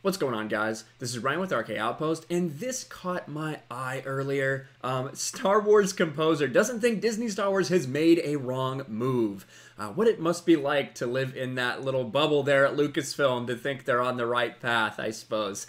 What's going on, guys? This is Ryan with RK Outpost, and this caught my eye earlier. Star Wars composer doesn't think Disney Star Wars has made a wrong move. What it must be like to live in that little bubble there at Lucasfilm to think they're on the right path, I suppose.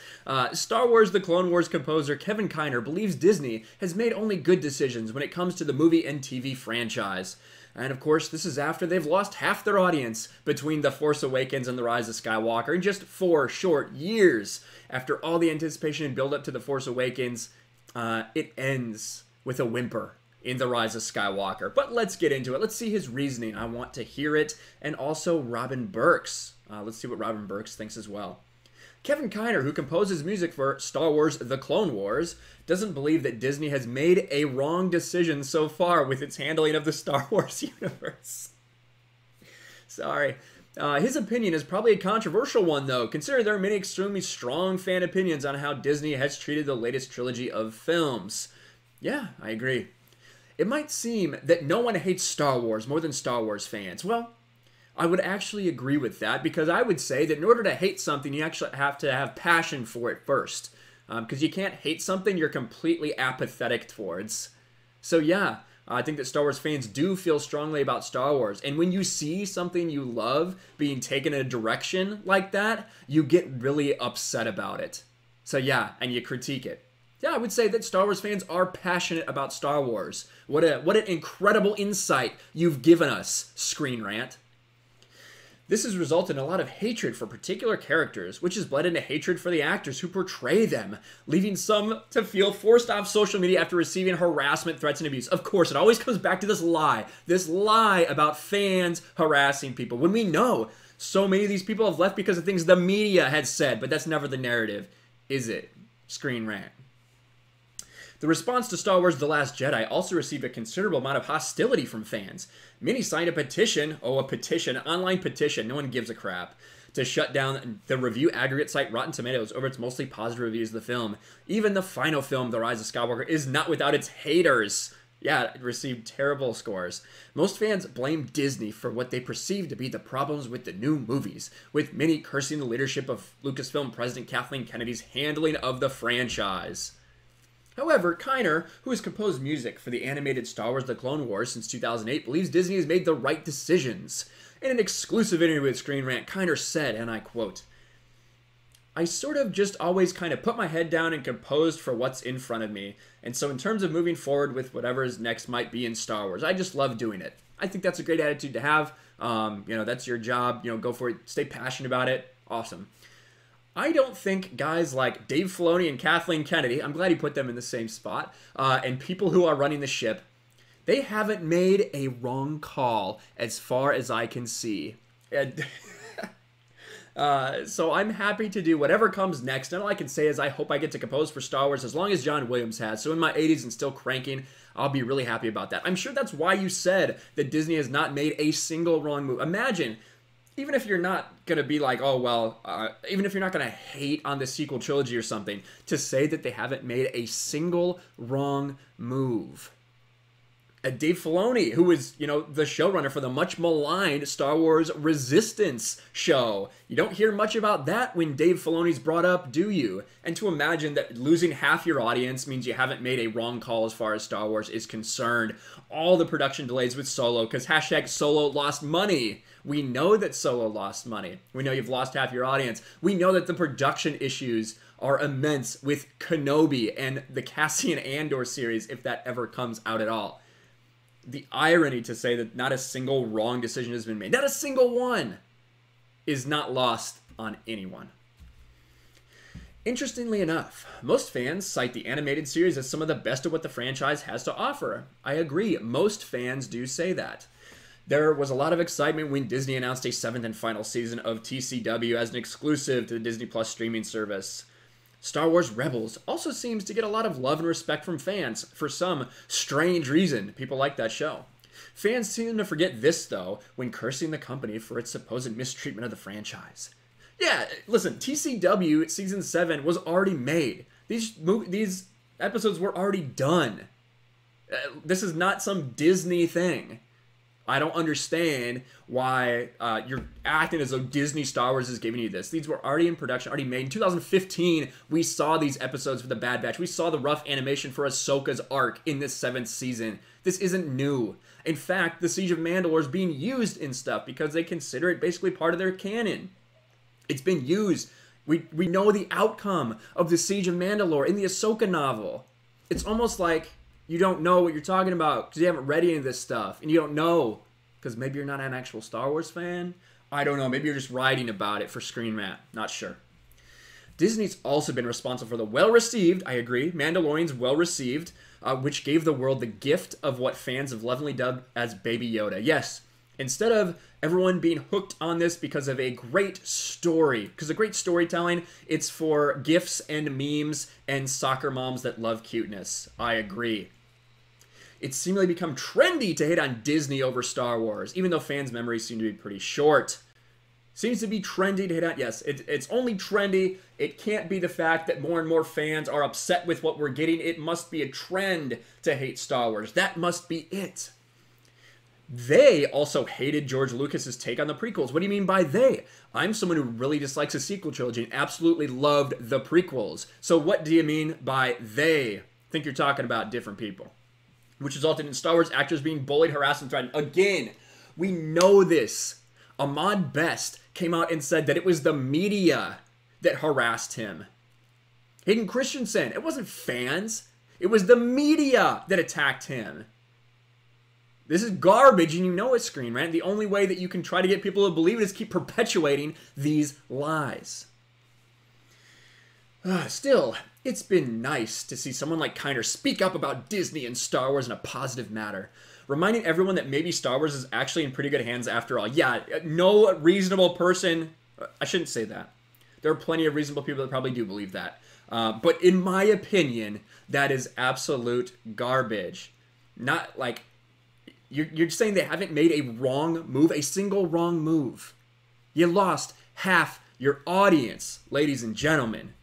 Star Wars The Clone Wars composer Kevin Kiner believes Disney has made only good decisions when it comes to the movie and TV franchise. And of course, this is after they've lost half their audience between The Force Awakens and The Rise of Skywalker in just 4 short years. After all the anticipation and build up to The Force Awakens, it ends with a whimper in The Rise of Skywalker. But let's get into it. Let's see his reasoning. I want to hear it. And also Robin Burks. Let's see what Robin Burks thinks as well. Kevin Kiner, who composes music for Star Wars The Clone Wars, doesn't believe that Disney has made a wrong decision so far with its handling of the Star Wars universe. Sorry. His opinion is probably a controversial one, though, considering there are many extremely strong fan opinions on how Disney has treated the latest trilogy of films. Yeah, I agree. It might seem that no one hates Star Wars more than Star Wars fans. Well, I would actually agree with that, because I would say that in order to hate something, you actually have to have passion for it first. Because you can't hate something you're completely apathetic towards. So yeah, I think that Star Wars fans do feel strongly about Star Wars. And when you see something you love being taken in a direction like that, you get really upset about it. So yeah, and you critique it. Yeah, I would say that Star Wars fans are passionate about Star Wars. What an incredible insight you've given us, Screen Rant. This has resulted in a lot of hatred for particular characters, which has bled into hatred for the actors who portray them, leaving some to feel forced off social media after receiving harassment, threats, and abuse. Of course, it always comes back to this lie about fans harassing people, when we know so many of these people have left because of things the media had said, but that's never the narrative, is it? Screen Rant. The response to Star Wars The Last Jedi also received a considerable amount of hostility from fans. Many signed a petition, an online petition, no one gives a crap, to shut down the review aggregate site Rotten Tomatoes over its mostly positive reviews of the film. Even the final film, The Rise of Skywalker, is not without its haters. Yeah, it received terrible scores. Most fans blame Disney for what they perceive to be the problems with the new movies, with many cursing the leadership of Lucasfilm President Kathleen Kennedy's handling of the franchise. However, Kiner, who has composed music for the animated Star Wars The Clone Wars since 2008, believes Disney has made the right decisions. In an exclusive interview with Screen Rant, Kiner said, and I quote, "I sort of just always kind of put my head down and composed for what's in front of me. And so in terms of moving forward with whatever's next might be in Star Wars, I just love doing it. I think that's a great attitude to have. That's your job. Go for it. Stay passionate about it. Awesome." I don't think guys like Dave Filoni and Kathleen Kennedy, I'm glad he put them in the same spot, and people who are running the ship, they haven't made a wrong call as far as I can see. And so I'm happy to do whatever comes next, and all I can say is I hope I get to compose for Star Wars as long as John Williams has. So in my 80s and still cranking, I'll be really happy about that. I'm sure that's why you said that Disney has not made a single wrong move. Imagine, even if you're not going to be like, oh, well, even if you're not going to hate on the sequel trilogy or something, to say that they haven't made a single wrong move. Dave Filoni, who is, the showrunner for the much maligned Star Wars Resistance show. You don't hear much about that when Dave Filoni's brought up, do you? And to imagine that losing half your audience means you haven't made a wrong call as far as Star Wars is concerned. All the production delays with Solo, because hashtag Solo lost money. We know that Solo lost money. We know you've lost half your audience. We know that the production issues are immense with Kenobi and the Cassian Andor series, if that ever comes out at all. The irony to say that not a single wrong decision has been made, not a single one, is not lost on anyone. Interestingly enough, most fans cite the animated series as some of the best of what the franchise has to offer. I agree, most fans do say that. There was a lot of excitement when Disney announced a 7th and final season of TCW as an exclusive to the Disney Plus streaming service. Star Wars Rebels also seems to get a lot of love and respect from fans for some strange reason. People like that show. Fans seem to forget this, though, when cursing the company for its supposed mistreatment of the franchise. Yeah, listen, TCW Season 7 was already made. These episodes were already done. This is not some Disney thing. I don't understand why you're acting as though Disney Star Wars is giving you this. These were already in production, already made. In 2015, we saw these episodes for the Bad Batch. We saw the rough animation for Ahsoka's arc in this 7th season. This isn't new. In fact, the Siege of Mandalore is being used in stuff because they consider it basically part of their canon. It's been used. We know the outcome of the Siege of Mandalore in the Ahsoka novel. It's almost like you don't know what you're talking about because you haven't read any of this stuff. And you don't know because maybe you're not an actual Star Wars fan. I don't know. Maybe you're just writing about it for Screen Rant. Not sure. Disney's also been responsible for the well-received, I agree, Mandalorian's well-received, which gave the world the gift of what fans have lovingly dubbed as Baby Yoda. Yes, instead of everyone being hooked on this because of a great story, because a great storytelling, it's for GIFs and memes and soccer moms that love cuteness. I agree. It's seemingly become trendy to hate on Disney over Star Wars, even though fans' memories seem to be pretty short. Seems to be trendy to hit on. Yes, it's only trendy. It can't be the fact that more and more fans are upset with what we're getting. It must be a trend to hate Star Wars. That must be it. They also hated George Lucas's take on the prequels. What do you mean by they? I'm someone who really dislikes the sequel trilogy and absolutely loved the prequels. So what do you mean by they? I think you're talking about different people. Which resulted in Star Wars actors being bullied, harassed, and threatened. Again, we know this. Ahmad Best came out and said that it was the media that harassed him. Hayden Christensen, it wasn't fans. It was the media that attacked him. This is garbage, and you know it's Screen Rant. The only way that you can try to get people to believe it is keep perpetuating these lies. Still, it's been nice to see someone like Kinel speak up about Disney and Star Wars in a positive manner, reminding everyone that maybe Star Wars is actually in pretty good hands after all. Yeah, no reasonable person... I shouldn't say that. There are plenty of reasonable people that probably do believe that. But in my opinion, that is absolute garbage. Not like... You're saying they haven't made a wrong move, a single wrong move. You lost half your audience, ladies and gentlemen.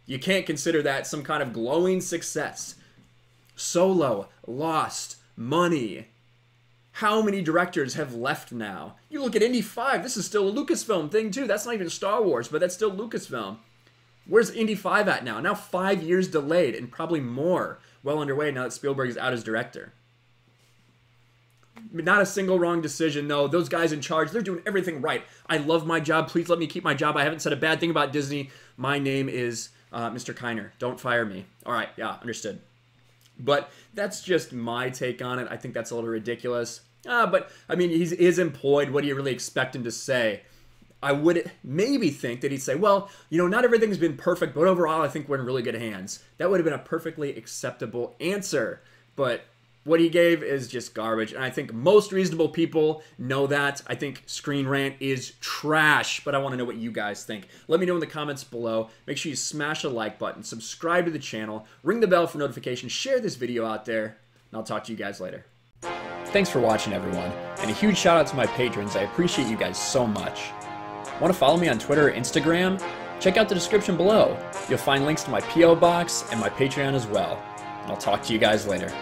You can't consider that some kind of glowing success. Solo lost money. How many directors have left now? You look at Indy 5, this is still a Lucasfilm thing too. That's not even Star Wars, but that's still Lucasfilm. Where's Indy 5 at now? Now 5 years delayed and probably more well underway now that Spielberg is out as director. Not a single wrong decision, no. Those guys in charge, they're doing everything right. I love my job. Please let me keep my job. I haven't said a bad thing about Disney. My name is Mr. Kinel. Don't fire me. All right, yeah, understood. But that's just my take on it. I think that's a little ridiculous. But, I mean, he is employed. What do you really expect him to say? I would maybe think that he'd say, well, you know, not everything's been perfect, but overall I think we're in really good hands. That would have been a perfectly acceptable answer. But what he gave is just garbage, and I think most reasonable people know that. I think Screen Rant is trash, but I want to know what you guys think. Let me know in the comments below. Make sure you smash the like button, subscribe to the channel, ring the bell for notifications, share this video out there, and I'll talk to you guys later. Thanks for watching, everyone, and a huge shout out to my patrons. I appreciate you guys so much. Want to follow me on Twitter or Instagram? Check out the description below. You'll find links to my P.O. box and my Patreon as well. And I'll talk to you guys later.